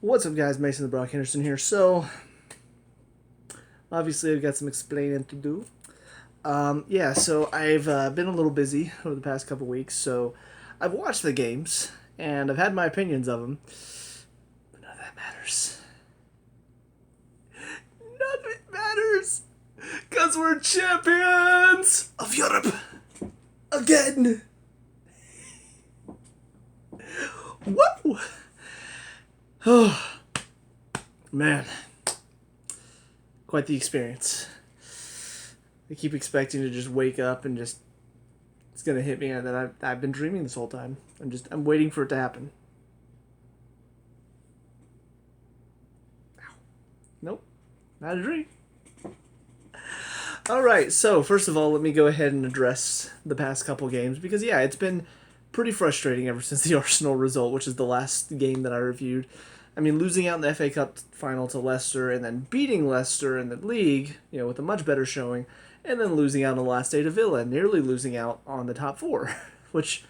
What's up, guys? Mason the Brock Henderson here. So, obviously, I've got some explaining to do. So I've been a little busy over the past couple weeks, so I've watched the games and I've had my opinions of them, but none of that matters. None of it matters because we're champions of Europe again. Whoa! Oh, man. Quite the experience. I keep expecting to just wake up and just it's gonna hit me that I've been dreaming this whole time. I'm waiting for it to happen. Ow. Nope, not a dream. All right, so first of all, let me go ahead and address the past couple games because it's been pretty frustrating ever since the Arsenal result, which is the last game that I reviewed. I mean, losing out in the FA Cup final to Leicester and then beating Leicester in the league, with a much better showing, and then losing out on the last day to Villa, nearly losing out on the top four, which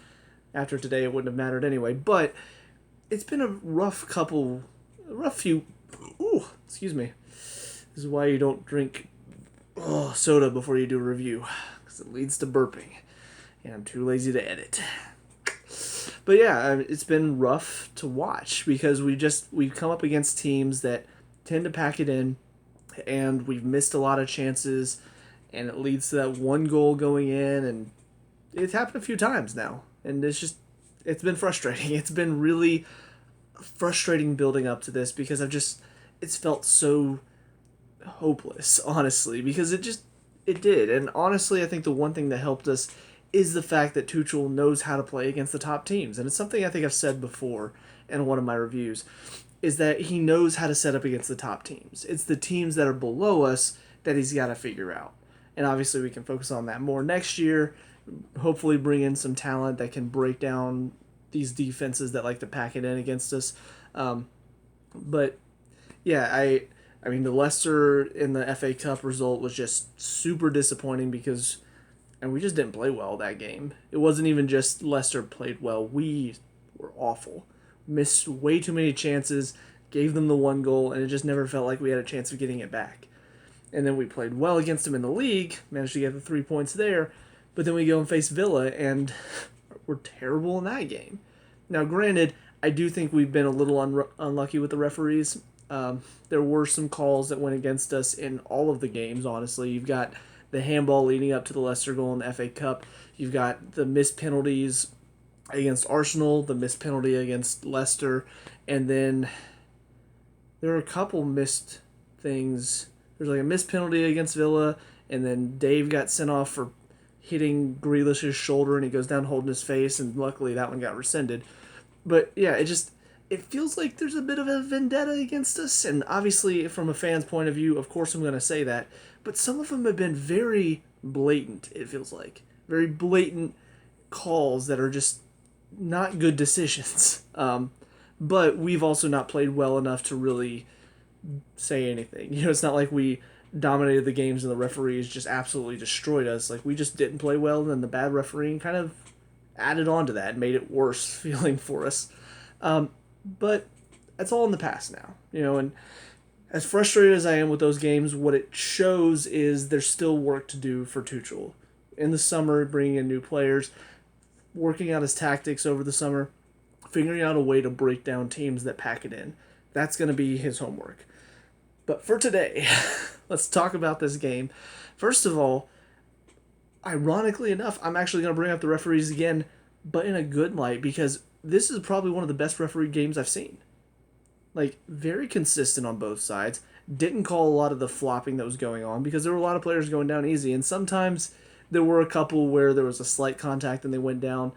after today it wouldn't have mattered anyway. But it's been a rough few. Ooh, excuse me. This is why you don't drink soda before you do a review, because it leads to burping, and I'm too lazy to edit. But it's been rough to watch because we've come up against teams that tend to pack it in, and we've missed a lot of chances, and it leads to that one goal going in, and it's happened a few times now, and it's been frustrating. It's been really frustrating building up to this because it's felt so hopeless, honestly, because it did, and honestly, I think the one thing that helped us is the fact that Tuchel knows how to play against the top teams. And it's something I think I've said before in one of my reviews, is that he knows how to set up against the top teams. It's the teams that are below us that he's got to figure out. And obviously we can focus on that more next year, hopefully bring in some talent that can break down these defenses that like to pack it in against us. I mean, the Leicester in the FA Cup result was just super disappointing because and we just didn't play well that game. It wasn't even just Leicester played well. We were awful. Missed way too many chances, gave them the one goal, and it just never felt like we had a chance of getting it back. And then we played well against them in the league, managed to get the 3 points there, but then we go and face Villa, and we're terrible in that game. Now, granted, I do think we've been a little unlucky with the referees. There were some calls that went against us in all of the games, honestly. You've got the handball leading up to the Leicester goal in the FA Cup. You've got the missed penalties against Arsenal, the missed penalty against Leicester, and then there are a couple missed things. There's like a missed penalty against Villa, and then Dave got sent off for hitting Grealish's shoulder, and he goes down holding his face, and luckily that one got rescinded. But it feels like there's a bit of a vendetta against us, and obviously from a fan's point of view, of course I'm going to say that, but some of them have been very blatant, it feels like. Very blatant calls that are just not good decisions. But we've also not played well enough to really say anything. It's not like we dominated the games and the referees just absolutely destroyed us. Like, we just didn't play well, and then the bad refereeing kind of added on to that and made it worse feeling for us. But that's all in the past now, and as frustrated as I am with those games, what it shows is there's still work to do for Tuchel. In the summer, bringing in new players, working out his tactics over the summer, figuring out a way to break down teams that pack it in. That's going to be his homework. But for today, let's talk about this game. First of all, ironically enough, I'm actually going to bring up the referees again, but in a good light, because this is probably one of the best referee games I've seen. Like, very consistent on both sides. Didn't call a lot of the flopping that was going on because there were a lot of players going down easy. And sometimes there were a couple where there was a slight contact and they went down.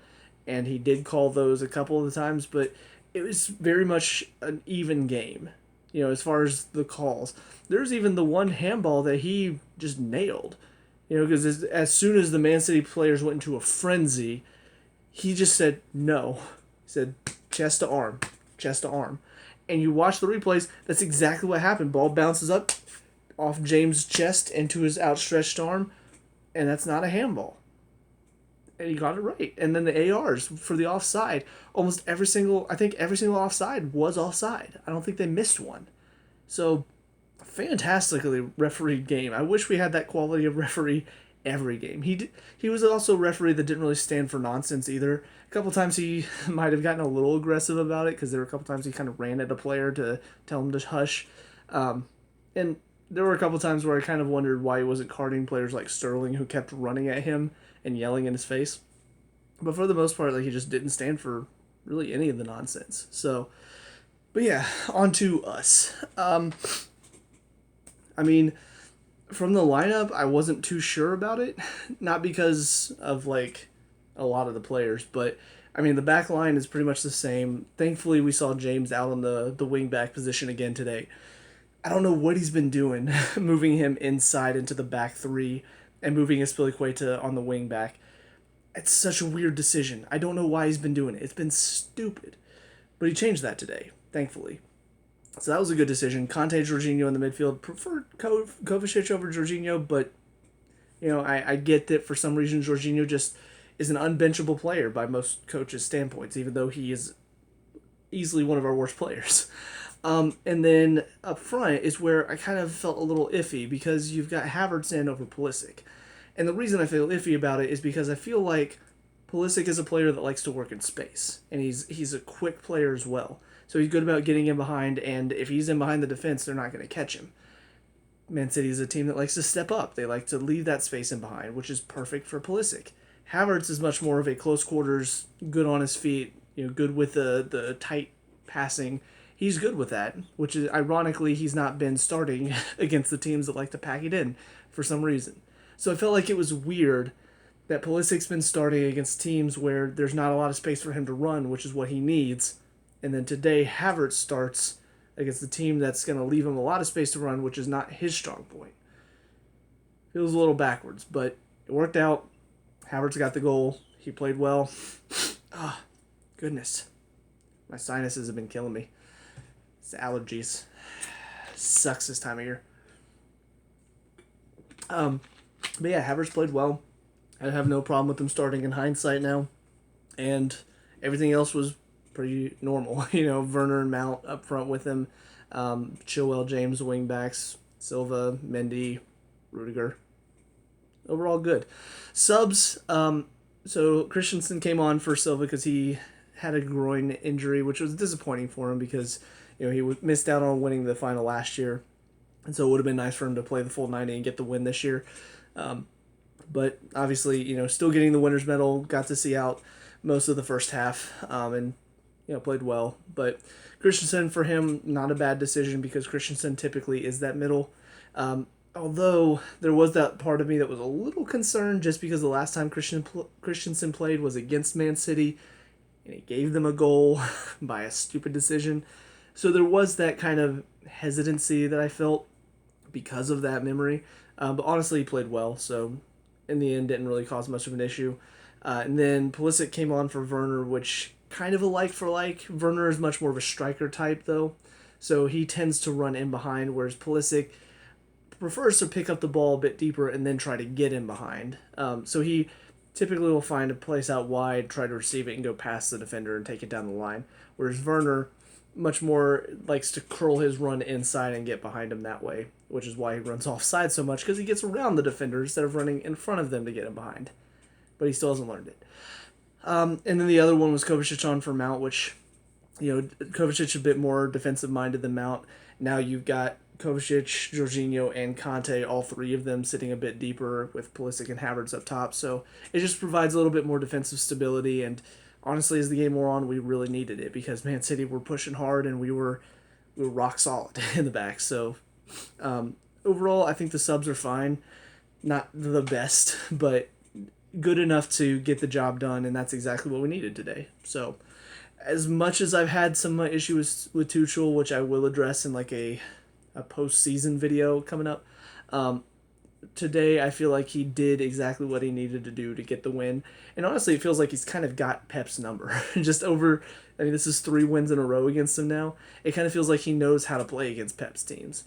And he did call those a couple of the times. But it was very much an even game, as far as the calls. There's even the one handball that he just nailed. Because as soon as the Man City players went into a frenzy, he just said no. He said chest to arm, chest to arm. And you watch the replays, that's exactly what happened. Ball bounces up off James' chest into his outstretched arm, and that's not a handball. and he got it right. And then the ARs for the offside, I think every single offside was offside. I don't think they missed one. So fantastically refereed game. I wish we had that quality of referee every game. He was also a referee that didn't really stand for nonsense either. A couple times he might have gotten a little aggressive about it because there were a couple times he kind of ran at a player to tell him to hush. And there were a couple times where I kind of wondered why he wasn't carding players like Sterling who kept running at him and yelling in his face. But for the most part, like he just didn't stand for really any of the nonsense. So, but yeah, on to us. I mean, from the lineup, I wasn't too sure about it. Not because of like a lot of the players, but I mean the back line is pretty much the same. Thankfully, we saw James out on the wing back position again today. I don't know what he's been doing, moving him inside into the back three and moving Espilicueta on the wing back. It's such a weird decision. I don't know why he's been doing it. It's been stupid. But he changed that today, thankfully. So that was a good decision. Conte, Jorginho in the midfield. Preferred Kovacic over Jorginho, but you know, I get that for some reason Jorginho just is an unbenchable player by most coaches' standpoints, even though he is easily one of our worst players. And then up front is where I kind of felt a little iffy because you've got Havertz in over Pulisic. And the reason I feel iffy about it is because I feel like Pulisic is a player that likes to work in space, and he's a quick player as well. So he's good about getting in behind, and if he's in behind the defense, they're not going to catch him. Man City is a team that likes to step up. They like to leave that space in behind, which is perfect for Pulisic. Havertz is much more of a close quarters, good on his feet, good with the tight passing. He's good with that, which is ironically he's not been starting against the teams that like to pack it in for some reason. So I felt like it was weird that Pulisic's been starting against teams where there's not a lot of space for him to run, which is what he needs. And then today Havertz starts against the team that's going to leave him a lot of space to run, which is not his strong point. Feels a little backwards, but it worked out. Havertz got the goal. He played well. Ah, goodness. My sinuses have been killing me. It's allergies. Sucks this time of year. But yeah, Havertz played well. I have no problem with him starting in hindsight now. And everything else was pretty normal. Werner and Mount up front with him. Chilwell, James, wingbacks. Silva, Mendy, Rudiger. Overall good. Subs, so Christensen came on for Silva because he had a groin injury, which was disappointing for him because he missed out on winning the final last year. And so it would have been nice for him to play the full 90 and get the win this year. But obviously, still getting the winner's medal, got to see out most of the first half, and played well. But Christensen, for him, not a bad decision because Christensen typically is that middle. Although there was that part of me that was a little concerned just because the last time Christensen played was against Man City, and he gave them a goal by a stupid decision. So there was that kind of hesitancy that I felt because of that memory. But honestly, he played well, so in the end didn't really cause much of an issue. And then Pulisic came on for Werner, which kind of a like for like. Werner is much more of a striker type, though, so he tends to run in behind, whereas Pulisic prefers to pick up the ball a bit deeper and then try to get in behind. So he typically will find a place out wide, try to receive it, and go past the defender and take it down the line, whereas Werner much more likes to curl his run inside and get behind him that way, which is why he runs offside so much, because he gets around the defender instead of running in front of them to get him behind. But he still hasn't learned it. And then the other one was Kovacic on for Mount, which, Kovacic a bit more defensive-minded than Mount. Now you've got Kovacic, Jorginho, and Conte, all three of them sitting a bit deeper with Pulisic and Havertz up top. So it just provides a little bit more defensive stability, and honestly, as the game wore on, we really needed it because Man City were pushing hard and we were rock solid in the back. So overall, I think the subs are fine. Not the best, but good enough to get the job done, and that's exactly what we needed today. So as much as I've had some issues with Tuchel, which I will address in like a post-season video coming up, today I feel like he did exactly what he needed to do to get the win. And honestly, it feels like he's kind of got Pep's number. This is 3 wins in a row against him now. It kind of feels like he knows how to play against Pep's teams.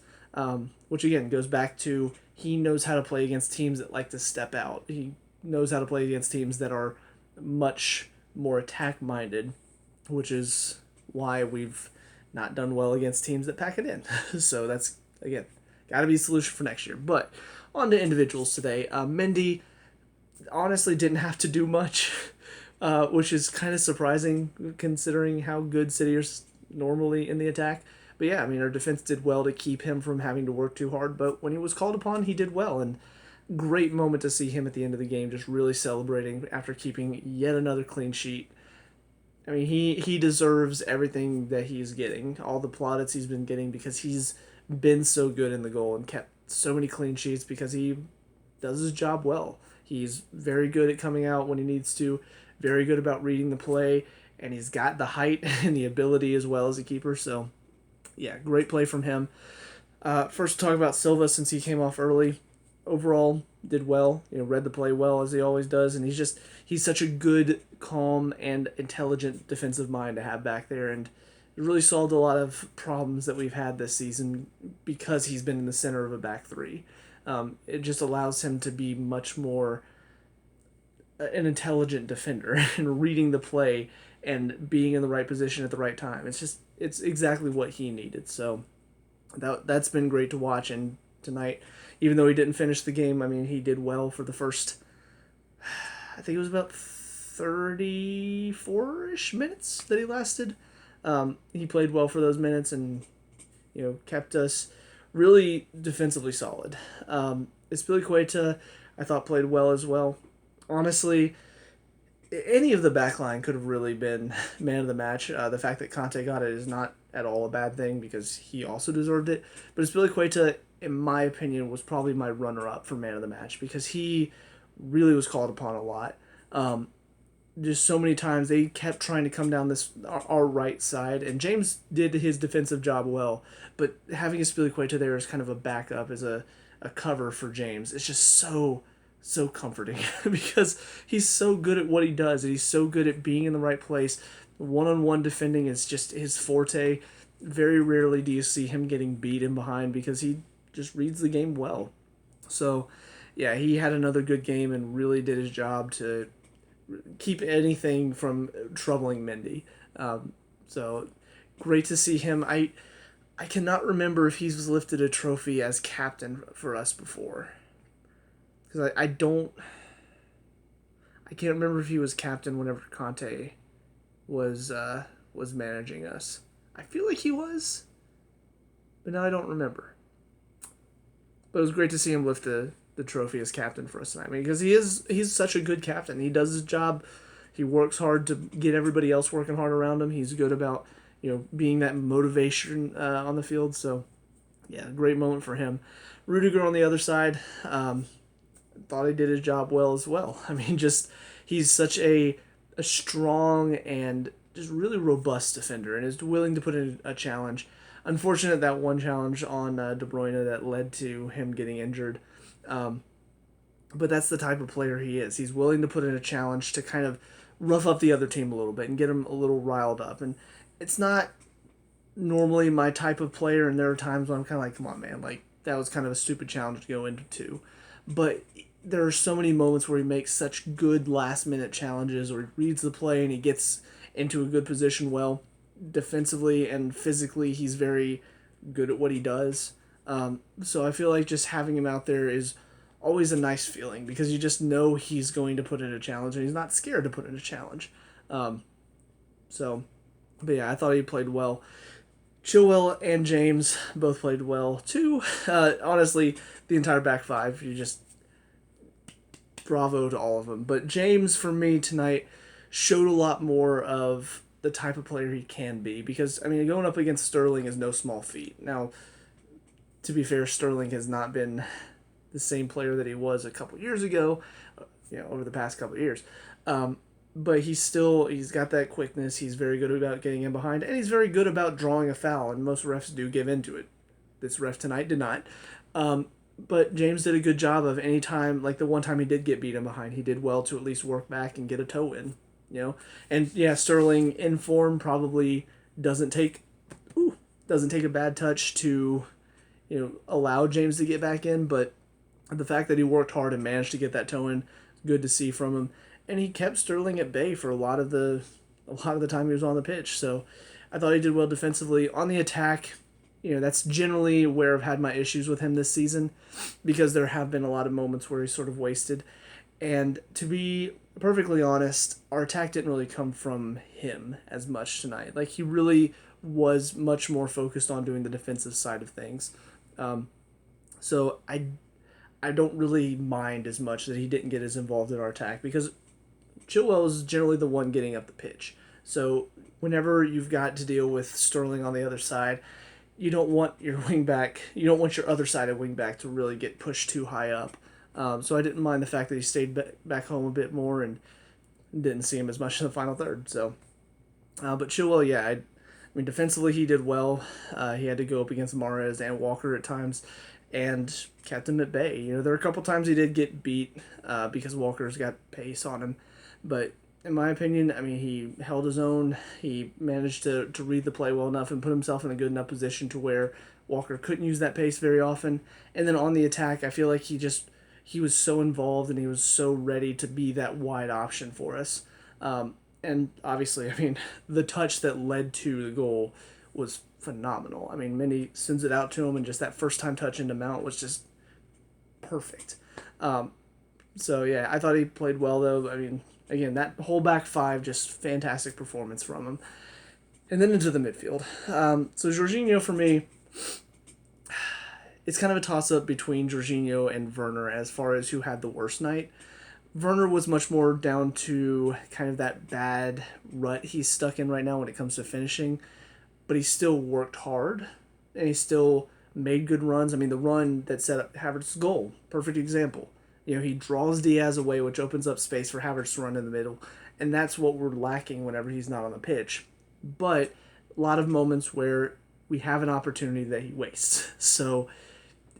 Which again goes back to he knows how to play against teams that like to step out. He knows how to play against teams that are much more attack minded, which is why we've not done well against teams that pack it in. So that's, again, got to be a solution for next year. But on to individuals today. Mendy honestly didn't have to do much, which is kind of surprising considering how good City are normally in the attack. But yeah, I mean, our defense did well to keep him from having to work too hard. But when he was called upon, he did well. And great moment to see him at the end of the game just really celebrating after keeping yet another clean sheet. I mean, he deserves everything that he's getting, all the plaudits he's been getting, because he's been so good in the goal and kept so many clean sheets because he does his job well. He's very good at coming out when he needs to, very good about reading the play, and he's got the height and the ability as well as a keeper. So, yeah, great play from him. First, talk about Silva since he came off early. Overall, did well. Read the play well as he always does, and he's such a good, calm, and intelligent defensive mind to have back there, and it really solved a lot of problems that we've had this season because he's been in the center of a back three. It just allows him to be much more an intelligent defender and reading the play and being in the right position at the right time. It's exactly what he needed. So that's been great to watch. And tonight, even though he didn't finish the game, I mean, he did well for the first, I think it was about 34-ish minutes that he lasted. He played well for those minutes and, kept us really defensively solid. Espilicueta, I thought, played well as well. Honestly, any of the back line could have really been man of the match. The fact that Conte got it is not at all a bad thing because he also deserved it. But Espilicueta, in my opinion, was probably my runner-up for man of the match because he really was called upon a lot. Just so many times they kept trying to come down our right side, and James did his defensive job well, but having Espilicueta there as kind of a backup, as a cover for James, it's just so comforting because he's so good at what he does, and he's so good at being in the right place. One-on-one defending is just his forte. Very rarely do you see him getting beat in behind because he just reads the game well. So, yeah, he had another good game and really did his job to keep anything from troubling Mendy. So great to see him. I cannot remember if he's lifted a trophy as captain for us before. Because I can't remember if he was captain whenever Conte was managing us. I feel like he was, but now I don't remember. But it was great to see him lift the trophy as captain for us tonight. I mean, because he's such a good captain. He does his job. He works hard to get everybody else working hard around him. He's good about being that motivation on the field. So, yeah, great moment for him. Rudiger on the other side, thought he did his job well as well. I mean, he's such a strong and just really robust defender and is willing to put in a challenge. Unfortunate that one challenge on De Bruyne that led to him getting injured. But that's the type of player he is. He's willing to put in a challenge to kind of rough up the other team a little bit and get them a little riled up. And it's not normally my type of player, and there are times when I'm kind of like, come on, man, like, that was kind of a stupid challenge to go into. But there are so many moments where he makes such good last-minute challenges, or he reads the play and he gets into a good position well. Defensively and physically, he's very good at what he does. So I feel like just having him out there is always a nice feeling because you just know he's going to put in a challenge and he's not scared to put in a challenge. But yeah, I thought he played well. Chilwell and James both played well too. Honestly, the entire back five, you just bravo to all of them. But James, for me tonight, showed a lot more of the type of player he can be because, I mean, going up against Sterling is no small feat. Now, to be fair, Sterling has not been the same player that he was a couple years ago, over the past couple of years. But he's got that quickness. He's very good about getting in behind, and he's very good about drawing a foul, and most refs do give into it. This ref tonight did not. But James did a good job of any time, like the one time he did get beat in behind, he did well to at least work back and get a toe in, And yeah, Sterling in form probably doesn't take a bad touch to, allow James to get back in, but the fact that he worked hard and managed to get that toe in, good to see from him. and he kept Sterling at bay for a lot of the time he was on the pitch. So I thought he did well defensively. On the attack, that's generally where I've had my issues with him this season, because there have been a lot of moments where he's sort of wasted. And to be perfectly honest, our attack didn't really come from him as much tonight. Like, he really was much more focused on doing the defensive side of things. So I don't really mind as much that he didn't get as involved in our attack, because Chilwell is generally the one getting up the pitch. So whenever you've got to deal with Sterling on the other side, you don't want your other sided wing back to really get pushed too high up. So I didn't mind the fact that he stayed back home a bit more and didn't see him as much in the final third. So, but Chilwell, yeah, I mean, defensively he did well. He had to go up against Mahrez and Walker at times, and kept him at bay. There were a couple times he did get beat because Walker's got pace on him, but in my opinion, I mean, he held his own. He managed to read the play well enough and put himself in a good enough position to where Walker couldn't use that pace very often. And then on the attack, I feel like he was so involved and he was so ready to be that wide option for us. And obviously, I mean, the touch that led to the goal was phenomenal. I mean, Minnie sends it out to him, and just that first time touch into Mount was just perfect. So yeah, I thought he played well though. I mean, again, that whole back five, just fantastic performance from him. And then into the midfield. So Jorginho, for me, it's kind of a toss-up between Jorginho and Werner as far as who had the worst night. Werner was much more down to kind of that bad rut he's stuck in right now when it comes to finishing, but he still worked hard, and he still made good runs. I mean, the run that set up Havertz's goal, perfect example. He draws Diaz away, which opens up space for Havertz to run in the middle, and that's what we're lacking whenever he's not on the pitch. But a lot of moments where we have an opportunity that he wastes. So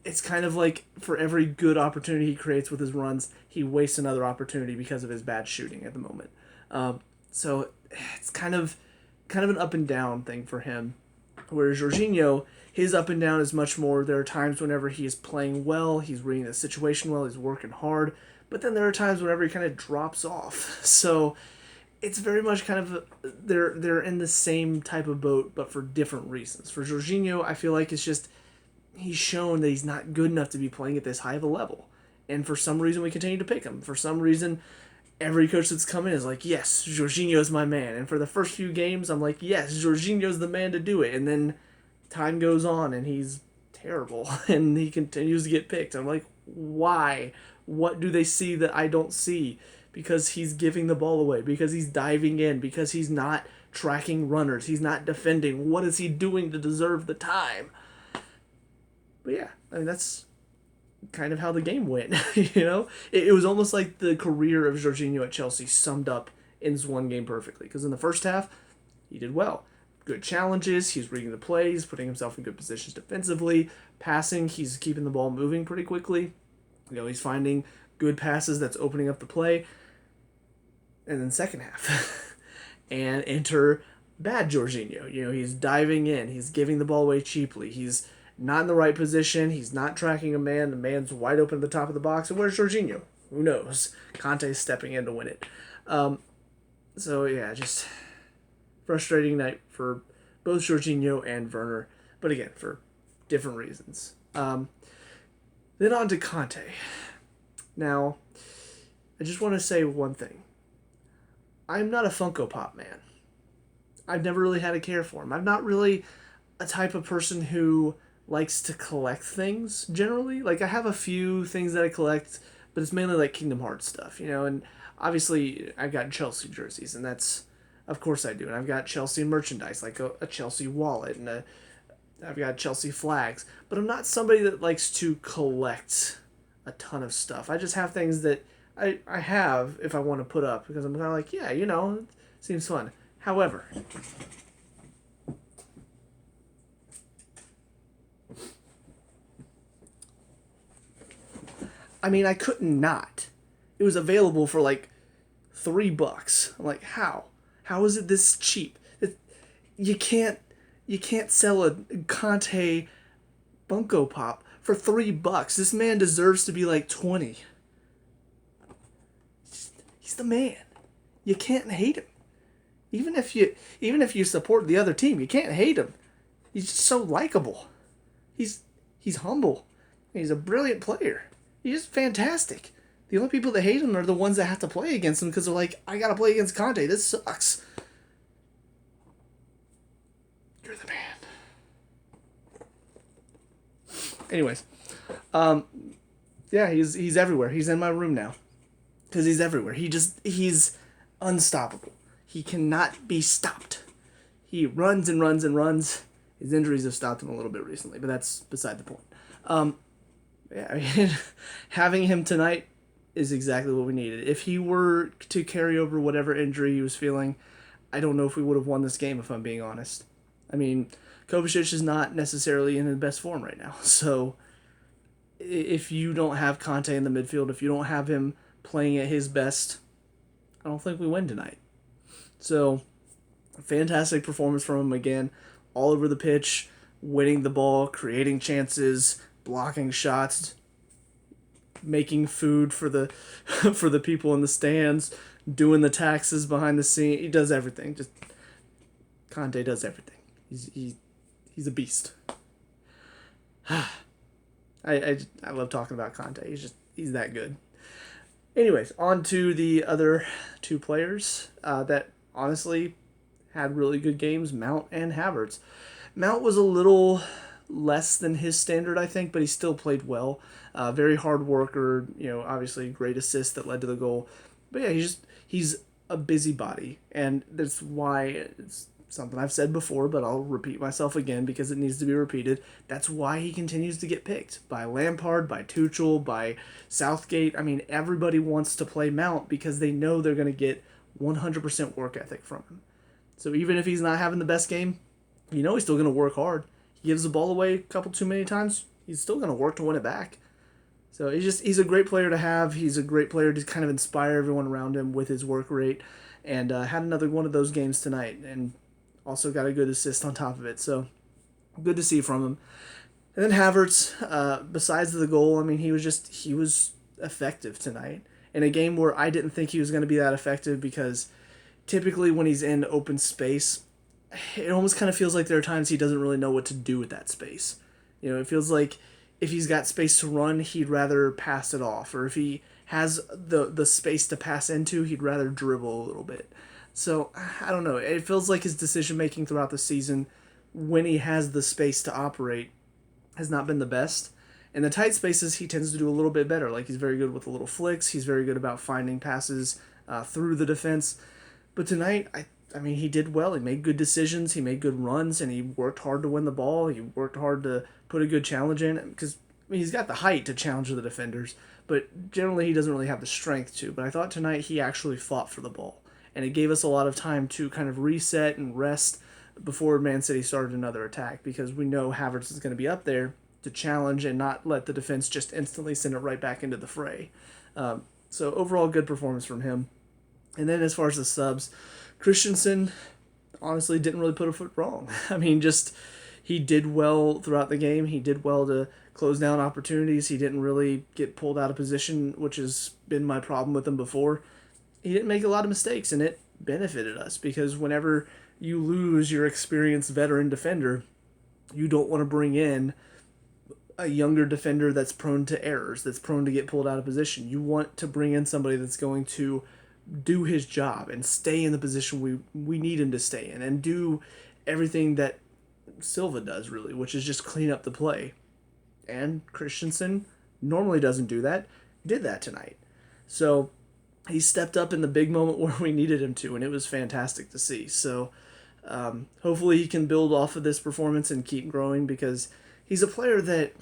it's kind of like for every good opportunity he creates with his runs, he wastes another opportunity because of his bad shooting at the moment. So it's kind of an up and down thing for him. Whereas Jorginho, his up and down is much more, there are times whenever he is playing well, he's reading the situation well, he's working hard, but then there are times whenever he kind of drops off. So it's very much kind of, they're in the same type of boat, but for different reasons. For Jorginho, I feel like it's just, he's shown that he's not good enough to be playing at this high of a level. And for some reason, we continue to pick him. For some reason, every coach that's come in is like, yes, Jorginho's my man. And for the first few games, I'm like, yes, Jorginho's the man to do it. And then time goes on, and he's terrible, and he continues to get picked. I'm like, why? What do they see that I don't see? Because he's giving the ball away, because he's diving in, because he's not tracking runners, he's not defending. What is he doing to deserve the time? But yeah, I mean, that's kind of how the game went. It was almost like the career of Jorginho at Chelsea summed up in this one game perfectly. Because in the first half, he did well. Good challenges, he's reading the plays, putting himself in good positions defensively, passing, he's keeping the ball moving pretty quickly. He's finding good passes that's opening up the play. And then second half, and enter bad Jorginho. He's diving in, he's giving the ball away cheaply, he's not in the right position, he's not tracking a man, the man's wide open at the top of the box, and where's Jorginho? Who knows? Conte's stepping in to win it. So yeah, just frustrating night for both Jorginho and Werner, but again, for different reasons. Then on to Conte. Now, I just want to say one thing. I'm not a Funko Pop man. I've never really had a care for him. I'm not really a type of person who likes to collect things, generally. Like, I have a few things that I collect, but it's mainly like Kingdom Hearts stuff, and obviously I've got Chelsea jerseys, and that's, of course I do, and I've got Chelsea merchandise, like a Chelsea wallet, and I've got Chelsea flags, but I'm not somebody that likes to collect a ton of stuff. I just have things that I have if I want to put up, because I'm kind of like, yeah, it seems fun. However, I mean, I couldn't not. It was available for like $3. I'm like, how? How is it this cheap? You can't sell a Conte Funko Pop for $3. This man deserves to be like 20. He's He's the man. You can't hate him. Even if you support the other team, you can't hate him. He's just so likable. He's humble. He's a brilliant player. He's just fantastic. The only people that hate him are the ones that have to play against him because they're like, I gotta play against Conte. This sucks. You're the man. Anyways, yeah, he's everywhere. He's in my room now because he's everywhere. He's unstoppable. He cannot be stopped. He runs and runs and runs. His injuries have stopped him a little bit recently, but that's beside the point. Yeah, I mean, having him tonight is exactly what we needed. If he were to carry over whatever injury he was feeling, I don't know if we would have won this game, if I'm being honest. I mean, Kovacic is not necessarily in his best form right now. So if you don't have Conte in the midfield, if you don't have him playing at his best, I don't think we win tonight. So, fantastic performance from him again, all over the pitch, winning the ball, creating chances, blocking shots, making food for the for the people in the stands, doing the taxes behind the scene. He does everything. Just Conte does everything. He's a beast. I love talking about Conte. He's that good. Anyways, on to the other two players that honestly had really good games, Mount and Havertz. Mount was a little less than his standard, I think, but he still played well. Very hard worker, obviously great assist that led to the goal. But yeah, he's a busybody, and that's why it's something I've said before, but I'll repeat myself again because it needs to be repeated. That's why he continues to get picked by Lampard, by Tuchel, by Southgate. I mean, everybody wants to play Mount because they know they're going to get 100% work ethic from him. So even if he's not having the best game, he's still going to work hard. He gives the ball away a couple too many times, he's still going to work to win it back. So he's a great player to have. He's a great player to kind of inspire everyone around him with his work rate, and had another one of those games tonight, and also got a good assist on top of it. So good to see from him. And then Havertz, besides the goal, I mean, he was effective tonight in a game where I didn't think he was going to be that effective because typically when he's in open space, it almost kind of feels like there are times he doesn't really know what to do with that space. It feels like if he's got space to run, he'd rather pass it off. Or if he has the space to pass into, he'd rather dribble a little bit. So, I don't know. It feels like his decision-making throughout the season, when he has the space to operate, has not been the best. In the tight spaces, he tends to do a little bit better. Like, he's very good with the little flicks. He's very good about finding passes through the defense. But tonight, I mean, he did well. He made good decisions. He made good runs, and he worked hard to win the ball. He worked hard to put a good challenge in. Because, he's got the height to challenge the defenders, but generally he doesn't really have the strength to. But I thought tonight he actually fought for the ball. And it gave us a lot of time to kind of reset and rest before Man City started another attack, because we know Havertz is going to be up there to challenge and not let the defense just instantly send it right back into the fray. So overall, good performance from him. And then as far as the subs, Christensen honestly didn't really put a foot wrong. I mean, he did well throughout the game. He did well to close down opportunities. He didn't really get pulled out of position, which has been my problem with him before. He didn't make a lot of mistakes, and it benefited us because whenever you lose your experienced veteran defender, you don't want to bring in a younger defender that's prone to errors, that's prone to get pulled out of position. You want to bring in somebody that's going to do his job and stay in the position we need him to stay in and do everything that Silva does, really, which is just clean up the play. And Christensen normally doesn't do that, did that tonight. So he stepped up in the big moment where we needed him to, and it was fantastic to see. So hopefully he can build off of this performance and keep growing, because he's a player that,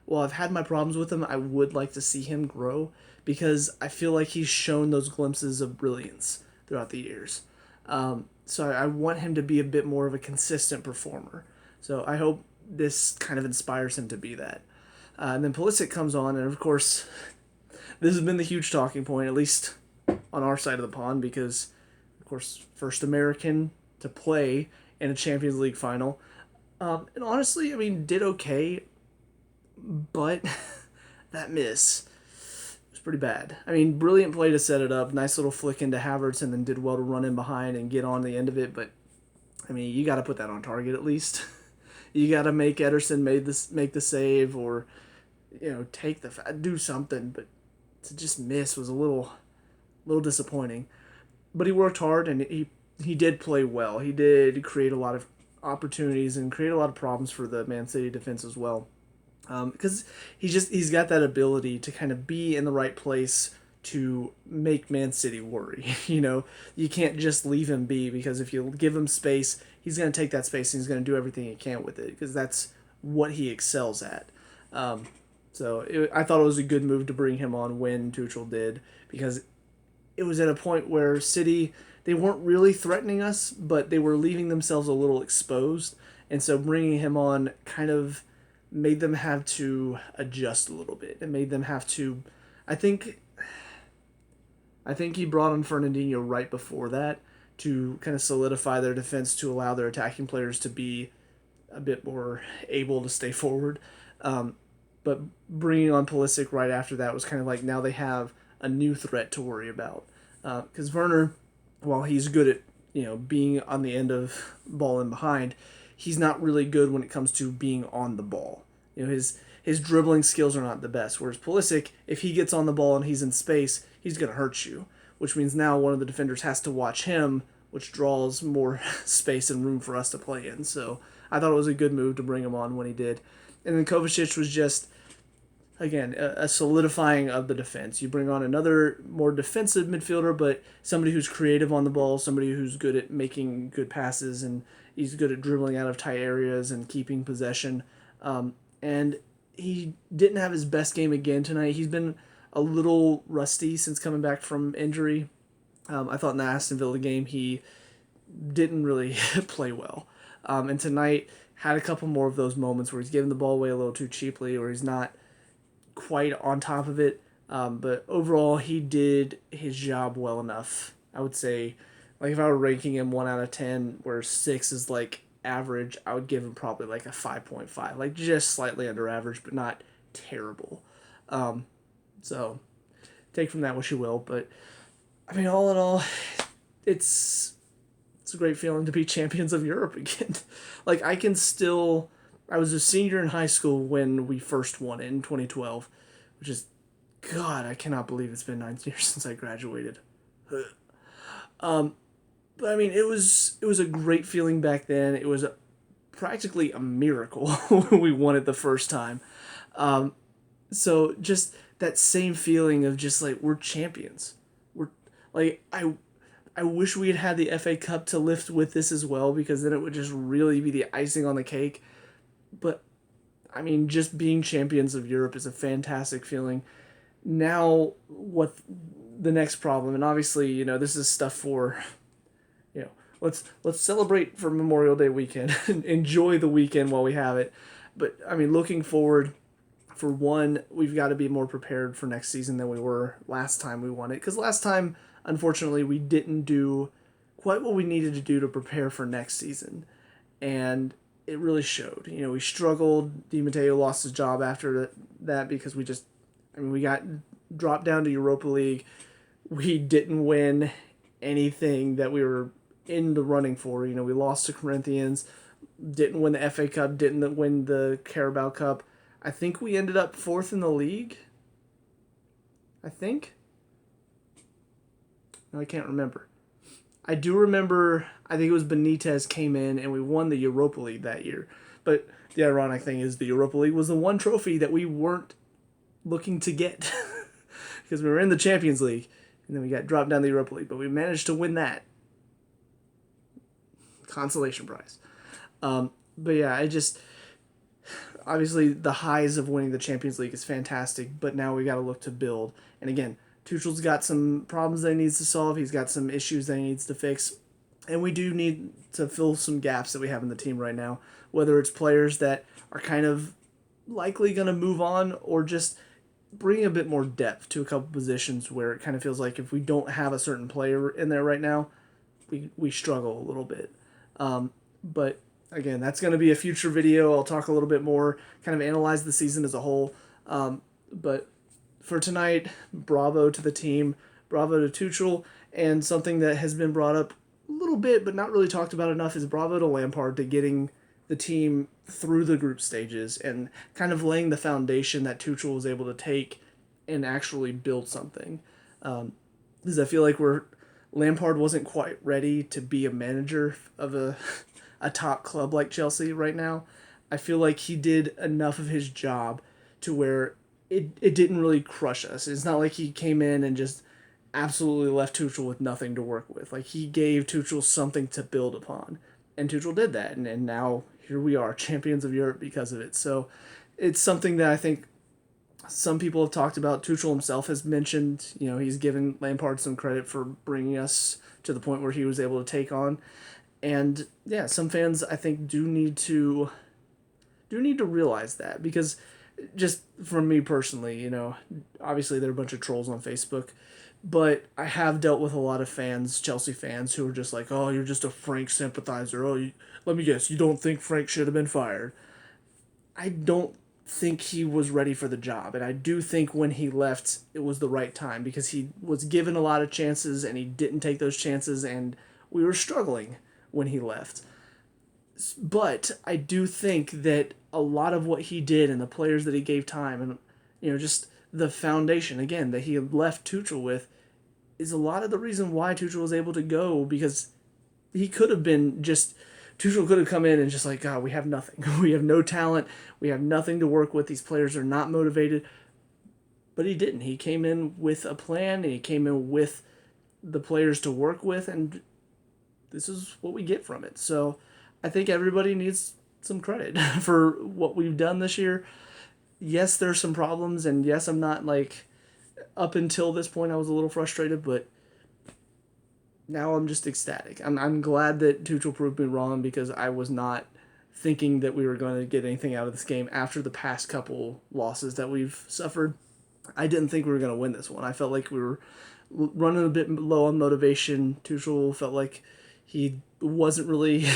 while I've had my problems with him, I would like to see him grow, because I feel like he's shown those glimpses of brilliance throughout the years. So I want him to be a bit more of a consistent performer. So I hope this kind of inspires him to be that. And then Pulisic comes on, and of course, this has been the huge talking point, at least on our side of the pond, because, of course, first American to play in a Champions League final. And honestly, I mean, did okay, but that miss was pretty bad. I mean, brilliant play to set it up. Nice little flick into Havertz, and then did well to run in behind and get on the end of it. But I mean, you got to put that on target at least. You got to make Henderson make the save, or take do something. But to just miss was a little disappointing. But he worked hard, and he did play well. He did create a lot of opportunities and create a lot of problems for the Man City defense as well. Because he's got that ability to kind of be in the right place to make Man City worry. You can't just leave him be, because if you give him space, he's going to take that space and he's going to do everything he can with it, because that's what he excels at. I thought it was a good move to bring him on when Tuchel did, because it was at a point where City, they weren't really threatening us, but they were leaving themselves a little exposed, and so bringing him on kind of made them have to adjust a little bit. It made them have to, I think he brought on Fernandinho right before that to kind of solidify their defense, to allow their attacking players to be a bit more able to stay forward. But bringing on Pulisic right after that was kind of like, now they have a new threat to worry about. Because Werner, while he's good at being on the end of ball and behind, he's not really good when it comes to being on the ball. His dribbling skills are not the best. Whereas Pulisic, if he gets on the ball and he's in space, he's going to hurt you. Which means now one of the defenders has to watch him, which draws more space and room for us to play in. So I thought it was a good move to bring him on when he did. And then Kovacic was just, again, a solidifying of the defense. You bring on another more defensive midfielder, but somebody who's creative on the ball, somebody who's good at making good passes, and he's good at dribbling out of tight areas and keeping possession. And he didn't have his best game again tonight. He's been a little rusty since coming back from injury. I thought in the Aston Villa game he didn't really play well. And tonight had a couple more of those moments where he's giving the ball away a little too cheaply, or he's not quite on top of it. But overall, he did his job well enough. I would say, like, if I were ranking him 1 out of 10, where 6 is like average, I would give him probably like a 5.5, like just slightly under average, but not terrible. So take from that what you will. But I mean, all in all, it's a great feeling to be champions of Europe again. Like, I was a senior in high school when we first won it in 2012, which is, God, I cannot believe it's been 9 years since I graduated. But I mean, it was a great feeling back then. It was practically a miracle when we won it the first time. So just that same feeling of just like, we're champions. We're like, I wish we had the FA Cup to lift with this as well, because then it would just really be the icing on the cake. But I mean, just being champions of Europe is a fantastic feeling. Now, what the next problem, and obviously, this is stuff for, let's celebrate for Memorial Day weekend and enjoy the weekend while we have it. But I mean, looking forward, for one, we've got to be more prepared for next season than we were last time we won it. Because last time, unfortunately, we didn't do quite what we needed to do to prepare for next season. And it really showed. We struggled. Di Matteo lost his job after that because we got dropped down to Europa League. We didn't win anything that we were in the running for. We lost to Corinthians, didn't win the FA Cup, didn't win the Carabao Cup. I think we ended up 4th in the league. I think. No, I can't remember. I do remember, I think it was Benitez came in and we won the Europa League that year. But the ironic thing is the Europa League was the one trophy that we weren't looking to get. Because we were in the Champions League and then we got dropped down the Europa League. But we managed to win that. Consolation prize. But yeah, obviously the highs of winning the Champions League is fantastic, but now we got to look to build. And again, Tuchel's got some problems that he needs to solve. He's got some issues that he needs to fix. And we do need to fill some gaps that we have in the team right now, whether it's players that are kind of likely going to move on, or just bringing a bit more depth to a couple positions where it kind of feels like if we don't have a certain player in there right now, we struggle a little bit. But again, that's going to be a future video. I'll talk a little bit more, kind of analyze the season as a whole. But for tonight, bravo to the team, bravo to Tuchel, and something that has been brought up a little bit but not really talked about enough is bravo to Lampard to getting the team through the group stages and kind of laying the foundation that Tuchel was able to take and actually build something. Because I feel like Lampard wasn't quite ready to be a manager of a top club like Chelsea right now. I feel like he did enough of his job to where it didn't really crush us. It's not like he came in and just absolutely left Tuchel with nothing to work with. Like, he gave Tuchel something to build upon. And Tuchel did that. And now here we are, champions of Europe because of it. So it's something that I think some people have talked about. Tuchel himself has mentioned, he's given Lampard some credit for bringing us to the point where he was able to take on. And yeah, some fans I think do need to realize that, because just from me personally, obviously there are a bunch of trolls on Facebook, but I have dealt with a lot of fans, Chelsea fans, who are just like, "Oh, you're just a Frank sympathizer. Oh, let me guess, you don't think Frank should have been fired?" I don't think he was ready for the job, and I do think when he left, it was the right time, because he was given a lot of chances and he didn't take those chances, and we were struggling when he left. But I do think that a lot of what he did and the players that he gave time and just the foundation again that he had left Tuchel with is a lot of the reason why Tuchel was able to go, because he could have been just Tuchel could have come in and just like, God, we have nothing. We have no talent. We have nothing to work with. These players are not motivated. But he didn't. He came in with a plan and he came in with the players to work with, and this is what we get from it. So I think everybody needs some credit for what we've done this year. Yes, there's some problems, and yes, I'm not like, up until this point I was a little frustrated, but now I'm just ecstatic. I'm glad that Tuchel proved me wrong, because I was not thinking that we were going to get anything out of this game after the past couple losses that we've suffered. I didn't think we were going to win this one. I felt like we were running a bit low on motivation. Tuchel felt like he wasn't really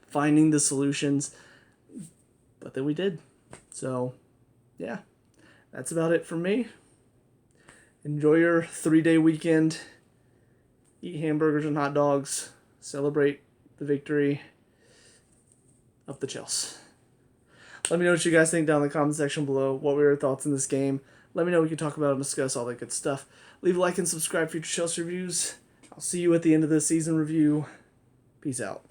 finding the solutions, but then we did. So, yeah, that's about it for me. Enjoy your 3-day weekend. Eat hamburgers and hot dogs. Celebrate the victory of the Chelsea. Let me know what you guys think down in the comment section below. What were your thoughts in this game? Let me know. We can talk about and discuss all that good stuff. Leave a like and subscribe for future Chelsea reviews. I'll see you at the end of the season review. Peace out.